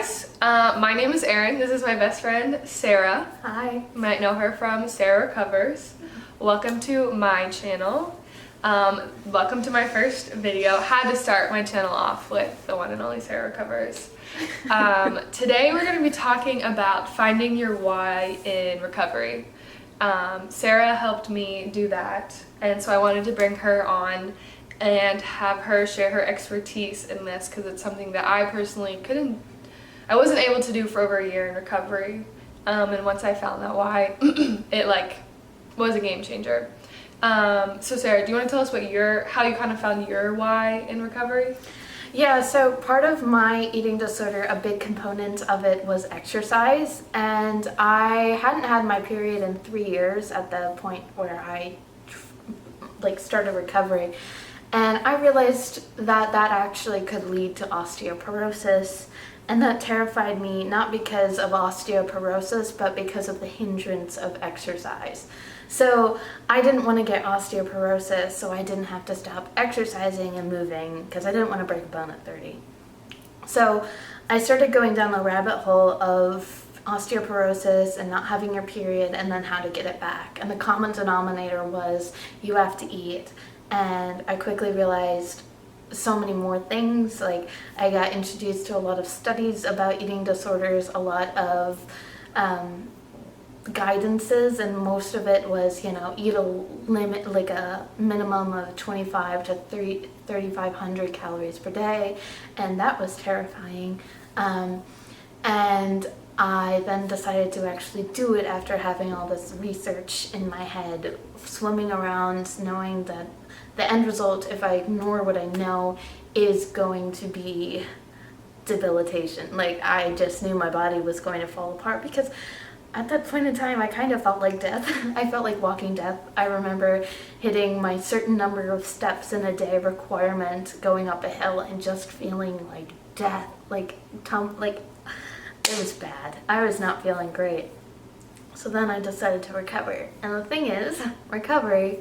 guys, my name is Erin. This is my best friend, Sarah. Hi. You might know her from Sarah Recovers. Welcome to my channel. Welcome to my first video. Had to start my channel off with the one and only Sarah Recovers. Today we're going to be talking about finding your why in recovery. Sarah helped me do that, and so I wanted to bring her on and have her share her expertise in this because it's something that I personally I wasn't able to do for over a year in recovery, and once I found that why, it was a game changer. So Sarah, do you want to tell us how you kind of found your why in recovery? Yeah, so part of my eating disorder, a big component of it was exercise, and I hadn't had my period in 3 years at the point where I started recovery. And I realized that that actually could lead to osteoporosis, and that terrified me, not because of osteoporosis, but because of the hindrance of exercise. So I didn't want to get osteoporosis, so I didn't have to stop exercising and moving, because I didn't want to break a bone at 30. So I started going down the rabbit hole of osteoporosis and not having your period, and then how to get it back. And the common denominator was you have to eat. And I quickly realized so many more things. I got introduced to a lot of studies about eating disorders, a lot of guidances, and most of it was, eat a limit, a minimum of 25 to 3,500 calories per day, and that was terrifying. And I then decided to actually do it after having all this research in my head, swimming around, knowing that the end result, if I ignore what I know, is going to be debilitation. I just knew my body was going to fall apart, because at that point in time, I kind of felt like death. I felt like walking death. I remember hitting my certain number of steps in a day requirement, going up a hill, and just feeling like death. It was bad. I was not feeling great. So then I decided to recover. And the thing is, recovery,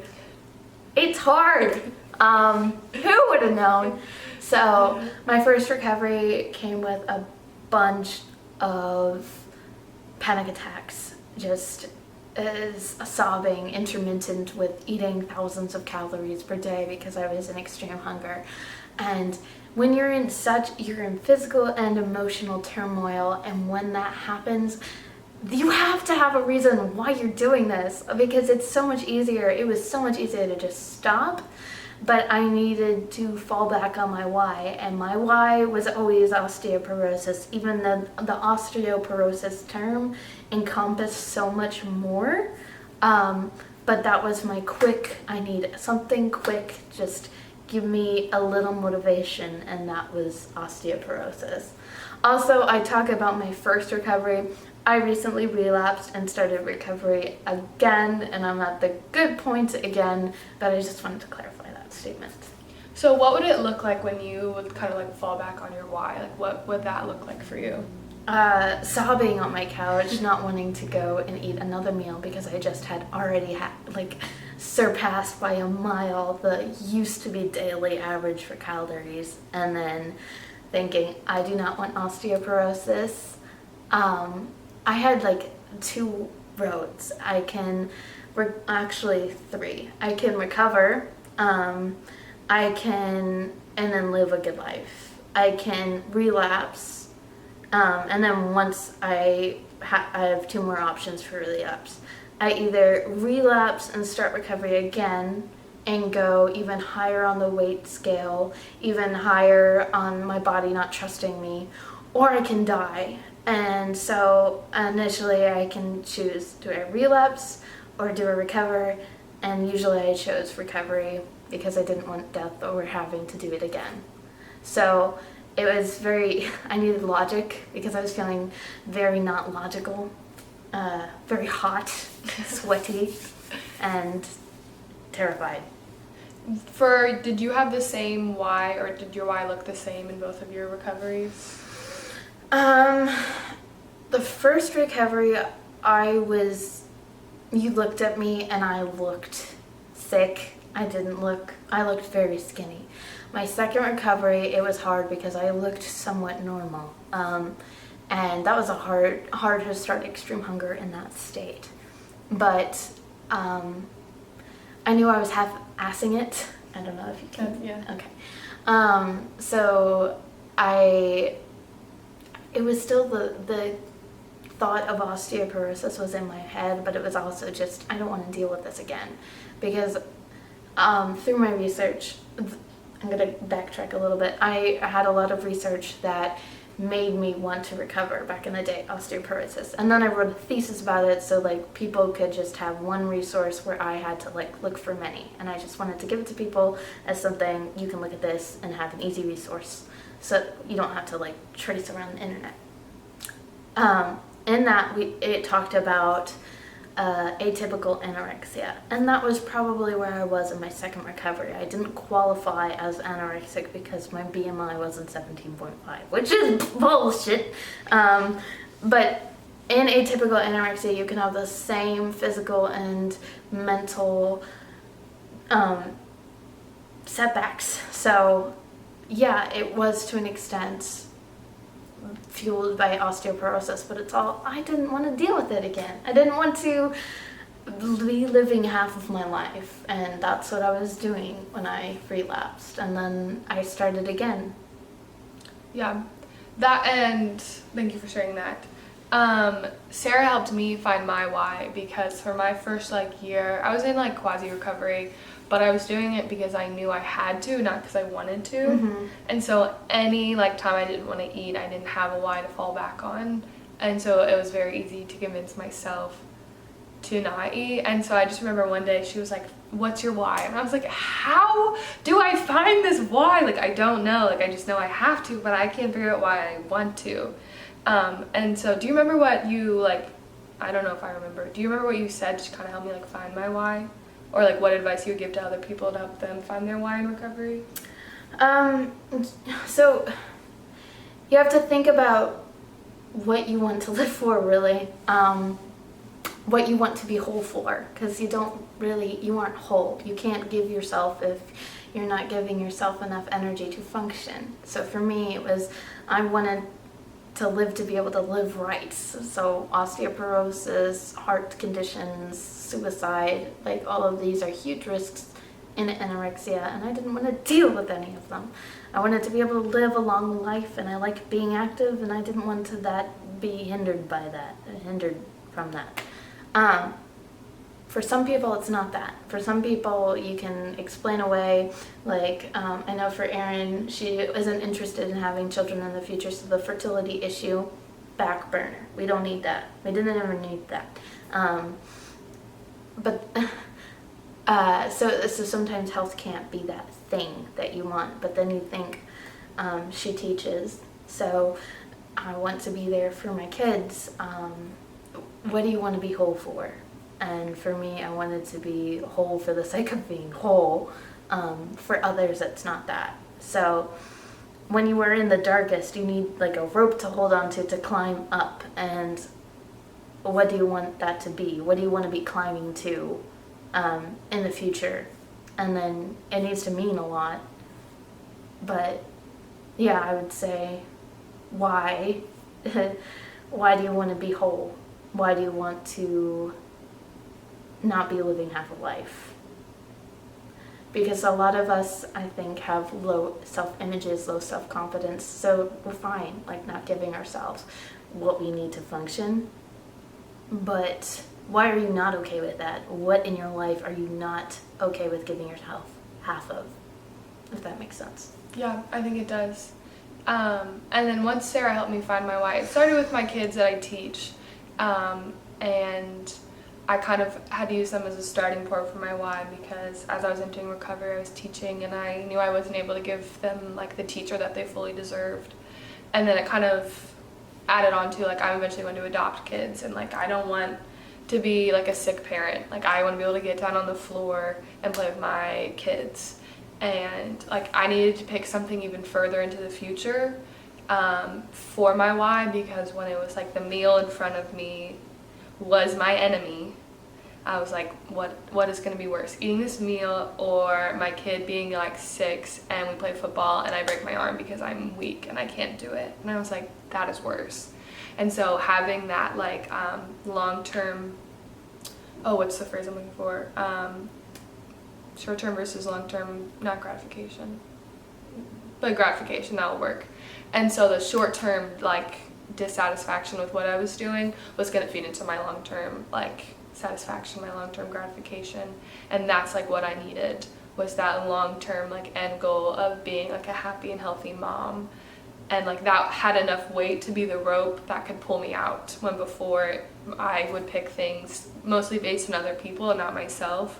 it's hard. Who would have known? So my first recovery came with a bunch of panic attacks, just as sobbing, intermittent, with eating thousands of calories per day because I was in extreme hunger. And when you're in physical and emotional turmoil, and when that happens, you have to have a reason why you're doing this, because it was so much easier to just stop, but I needed to fall back on my why, and my why was always osteoporosis, even though the osteoporosis term encompassed so much more, but that was my I need something quick, just give me a little motivation, and that was osteoporosis. Also, I talk about my first recovery. I recently relapsed and started recovery again, and I'm at the good point again, but I just wanted to clarify that statement. So what would it look like when you would kind of fall back on your why? What would that look like for you? Sobbing on my couch, not wanting to go and eat another meal because I just had already surpassed by a mile the used to be daily average for calories, and then thinking, I do not want osteoporosis. I had 2 roads. I can, actually 3. I can recover, I can, and then live a good life. I can relapse, and then once I have 2 more options for relapse. I either relapse and start recovery again and go even higher on the weight scale, even higher on my body not trusting me, or I can die. And so initially I can choose, do I relapse or do I recover? And usually I chose recovery because I didn't want death or having to do it again. So it was I needed logic because I was feeling very not logical, very hot, sweaty, and terrified. Did you have the same why, or did your why look the same in both of your recoveries? The first recovery, you looked at me and I looked sick. I looked very skinny. My second recovery, it was hard because I looked somewhat normal. and that was hard to start extreme hunger in that state. But I knew I was half-assing it. I don't know if you can. Yeah. Okay. So it was still the thought of osteoporosis was in my head, but it was also just, I don't want to deal with this again. Because through my research, I'm going to backtrack a little bit. I had a lot of research that made me want to recover back in the day, osteoporosis. And then I wrote a thesis about it so like people could just have one resource where I had to like look for many. And I just wanted to give it to people as something you can look at this and have an easy resource so you don't have to like trace around the internet. In that it talked about atypical anorexia, and that was probably where I was in my second recovery. I didn't qualify as anorexic because my BMI wasn't 17.5, which is bullshit. But in atypical anorexia, you can have the same physical and mental setbacks. So yeah, it was to an extent fueled by osteoporosis, but I didn't want to deal with it again. I didn't want to be living half of my life, and that's what I was doing when I relapsed, and then I started again. Yeah, that, and thank you for sharing that. Sarah helped me find my why, because for my first year, I was in quasi recovery, but I was doing it because I knew I had to, not because I wanted to. Mm-hmm. And so any time I didn't want to eat, I didn't have a why to fall back on. And so it was very easy to convince myself to not eat. And so I just remember one day she was like, "What's your why?" And I was like, how do I find this why? I don't know. I just know I have to, but I can't figure out why I want to. And so do you remember what you, I don't know if I remember, do you remember what you said to kind of help me find my why? Or what advice you would give to other people to help them find their why in recovery? So you have to think about what you want to live for, really. What you want to be whole for, because you aren't whole. You can't give yourself if you're not giving yourself enough energy to function. So for me, it was, I wanted to live to be able to live right. So osteoporosis, heart conditions, suicide, all of these are huge risks in anorexia, and I didn't want to deal with any of them. I wanted to be able to live a long life, and I like being active, and I didn't want to be hindered from that. For some people, it's not that. For some people, you can explain away, I know for Erin, she isn't interested in having children in the future, so the fertility issue, back burner. We don't need that. We didn't ever need that. So sometimes health can't be that thing that you want, but then you think, she teaches, so I want to be there for my kids. What do you want to be whole for? And for me, I wanted to be whole for the sake of being whole. For others, it's not that. So when you are in the darkest, you need a rope to hold on to climb up. And what do you want that to be? What do you want to be climbing to in the future? And then it needs to mean a lot. But yeah, I would say, why? Why do you want to be whole? Why do you want to not be living half a life? Because a lot of us, I think, have low self-images, low self-confidence, so we're fine, not giving ourselves what we need to function. But why are you not okay with that? What in your life are you not okay with giving yourself half of? If that makes sense. Yeah, I think it does. And then once Sarah helped me find my why, it started with my kids that I teach. And I kind of had to use them as a starting point for my why, because as I was entering recovery, I was teaching, and I knew I wasn't able to give them the teacher that they fully deserved. And then it kind of added on to I'm eventually going to adopt kids, and I don't want to be a sick parent. I want to be able to get down on the floor and play with my kids. And I needed to pick something even further into the future for my why, because when it was the meal in front of me was my enemy, I was like, what is going to be worse, eating this meal or my kid being like 6 and we play football and I break my arm because I'm weak and I can't do it? And I was like, that is worse. And so having that like long-term, what's the phrase I'm looking for? Short-term versus long-term, not gratification, but gratification, that will work. And so the short-term like dissatisfaction with what I was doing was going to feed into my long-term like satisfaction, my long-term gratification. And that's like what I needed, was that long-term like end goal of being like a happy and healthy mom. And like that had enough weight to be the rope that could pull me out, when before I would pick things mostly based on other people and not myself.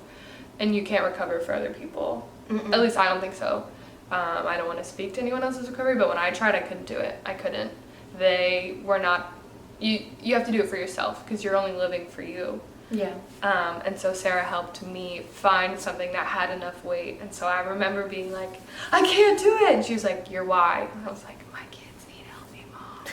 And you can't recover for other people. At least I don't think so. I don't want to speak to anyone else's recovery, but when I tried, I couldn't do it. I couldn't. They were not, you have to do it for yourself because you're only living for you. Yeah. And so Sarah helped me find something that had enough weight. And so I remember being like, I can't do it. And she was like, you're why? And I was like, my kids need a healthy mom.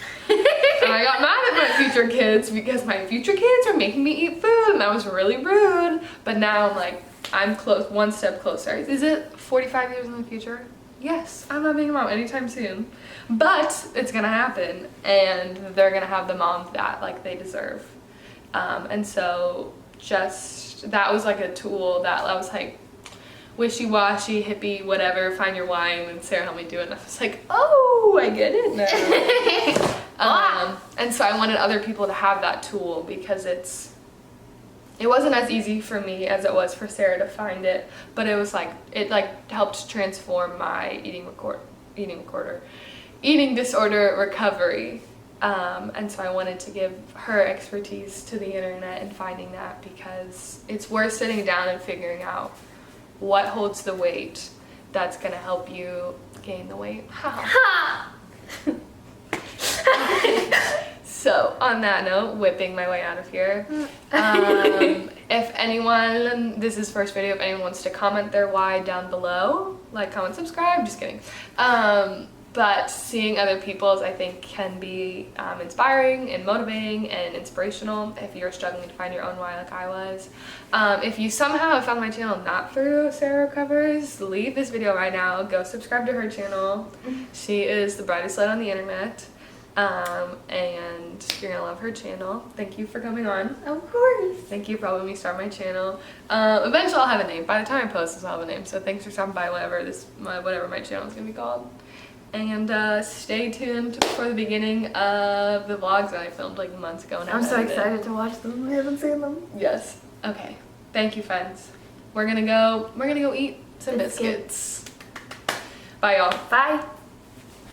And I got mad at my future kids because my future kids are making me eat food, and that was really rude. But now I'm like, I'm close, one step closer. Is it 45 years in the future? Yes, I'm not being a mom anytime soon, but it's gonna happen, and they're gonna have the mom that like they deserve. And so just that was like a tool that I was like wishy-washy, hippie, whatever, find your why, and Sarah helped me do it, and I was like, oh, I get it now. And so I wanted other people to have that tool because it wasn't as easy for me as it was for Sarah to find it, but it was like, it like helped transform my eating disorder recovery. And so I wanted to give her expertise to the internet and finding that, because it's worth sitting down and figuring out what holds the weight that's gonna help you gain the weight. So on that note, whipping my way out of here. If anyone, this is first video, if anyone wants to comment their why down below, like, comment, subscribe, just kidding. But seeing other people's, I think, can be inspiring and motivating and inspirational if you're struggling to find your own why like I was. If you somehow have found my channel not through Sarah Recovers, leave this video right now, go subscribe to her channel. She is the brightest light on the internet. And you're gonna love her channel. Thank you for coming on. Of course. Thank you for helping me start my channel. Eventually I'll have a name. By the time I post this, I'll have a name. So thanks for stopping by, whatever my channel is gonna be called. And stay tuned for the beginning of the vlogs that I filmed like months ago. I'm so excited to watch them. I haven't seen them. Yes. Okay. Thank you, friends. We're gonna go eat some biscuits. Bye, y'all. Bye.